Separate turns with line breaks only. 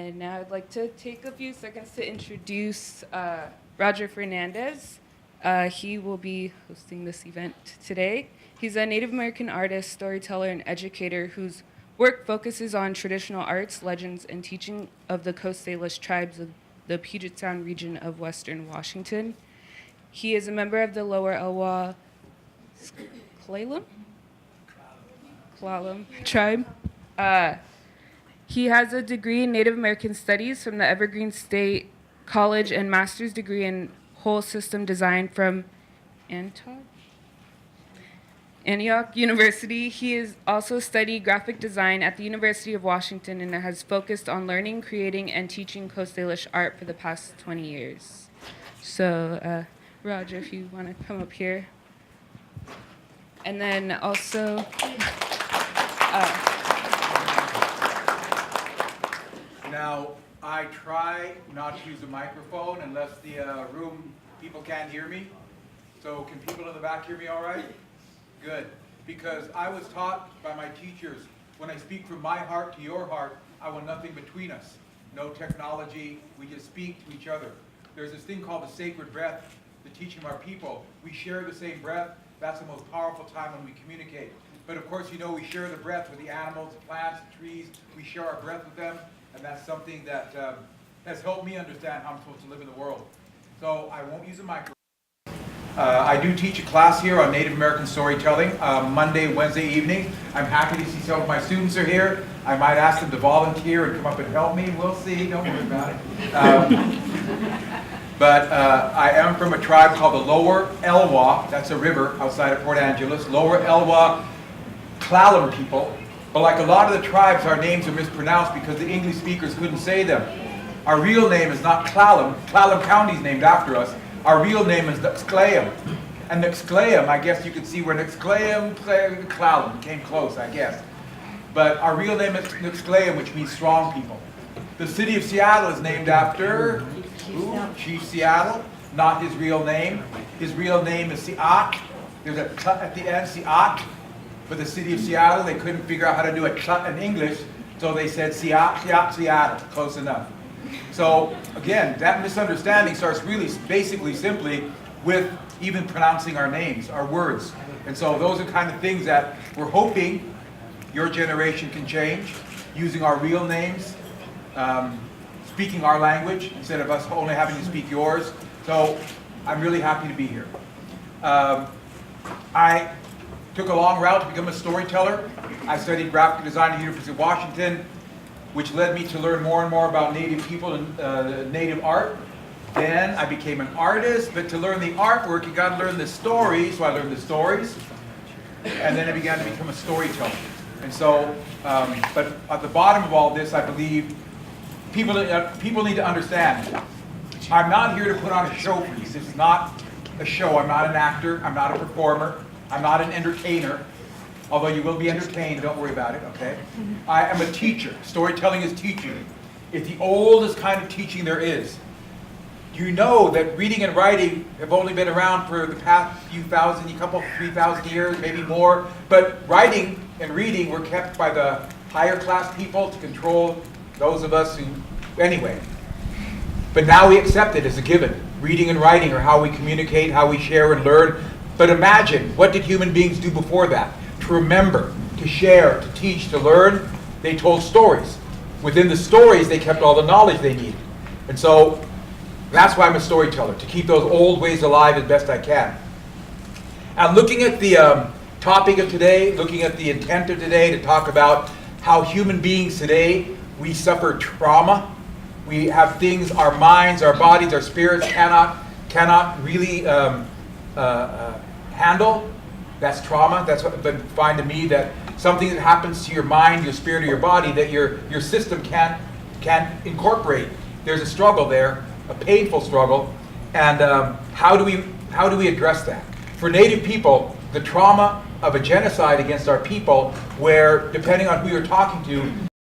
And now I'd like to take a few seconds to introduce Roger Fernandez. He will be hosting this event today. He's a Native American artist, storyteller, and educator whose work focuses on traditional arts, legends, and teaching of the Coast Salish tribes of the Puget Sound region of Western Washington. He is a member of the Lower Elwha Klallam tribe. He has a degree in Native American Studies from the Evergreen State College and master's degree in whole system design from Antioch University. He has also studied graphic design at the University of Washington and has focused on learning, creating, and teaching Coast Salish art for the past 20 years. So, Roger, if you want to come up here. And then also,
now, I try not to use a microphone unless the room people can't hear me. So can people in the back hear me all right? Good. Because I was taught by my teachers, when I speak from my heart to your heart, I want nothing between us. No technology, we just speak to each other. There's this thing called the sacred breath, the teaching of our people. We share the same breath. That's the most powerful time when we communicate. But of course, you know, we share the breath with the animals, the plants, the trees. We share our breath with them. And that's something that has helped me understand how I'm supposed to live in the world. So I won't use a microphone. I do teach a class here on Native American storytelling, Monday, Wednesday evening. I'm happy to see some of my students are here. I might ask them to volunteer and come up and help me. We'll see, don't worry about it. But I am from a tribe called the Lower Elwha, that's a river outside of Port Angeles, Lower Elwha Klallam people. But like a lot of the tribes, our names are mispronounced because the English speakers couldn't say them. Our real name is not Klallam. Klallam County is named after us. Our real name is Nexclayam. And Nexclayam, I guess you can see where Nexclayam, Klallam came close, I guess. But our real name is Nexclayam, which means strong people. The city of Seattle is named after Chief Seattle, not his real name. His real name is Siat. There's a t at the end, Siat. For the city of Seattle, they couldn't figure out how to do a t in English, so they said Seattle, close enough. So again, that misunderstanding starts really basically simply with even pronouncing our names, our words. And so those are kind of things that we're hoping your generation can change, using our real names, speaking our language instead of us only having to speak yours. So I'm really happy to be here. I took a long route to become a storyteller. I studied graphic design at the University of Washington, which led me to learn more and more about Native people and Native art. Then I became an artist, but to learn the artwork, you got to learn the stories. So I learned the stories, and then I began to become a storyteller. And so, but at the bottom of all this, I believe people need to understand. I'm not here to put on a show for you. This is not a show. I'm not an actor. I'm not a performer. I'm not an entertainer. Although you will be entertained, don't worry about it, okay? I am a teacher. Storytelling is teaching. It's the oldest kind of teaching there is. You know that reading and writing have only been around for the past few thousand, a couple, 3,000 years, maybe more. But writing and reading were kept by the higher class people to control those of us who, anyway. But now we accept it as a given. Reading and writing are how we communicate, how we share and learn. But imagine, what did human beings do before that? To remember, to share, to teach, to learn, they told stories. Within the stories, they kept all the knowledge they needed. And so, that's why I'm a storyteller, to keep those old ways alive as best I can. I'm looking at the topic of today, looking at the intent of today to talk about how human beings today, we suffer trauma. We have things, our minds, our bodies, our spirits cannot really handle. That's trauma. That's what been defined to me, that something that happens to your mind, your spirit, or your body that your system can't incorporate. There's a struggle there, a painful struggle, and how do we address that? For Native people, the trauma of a genocide against our people, where depending on who you're talking to,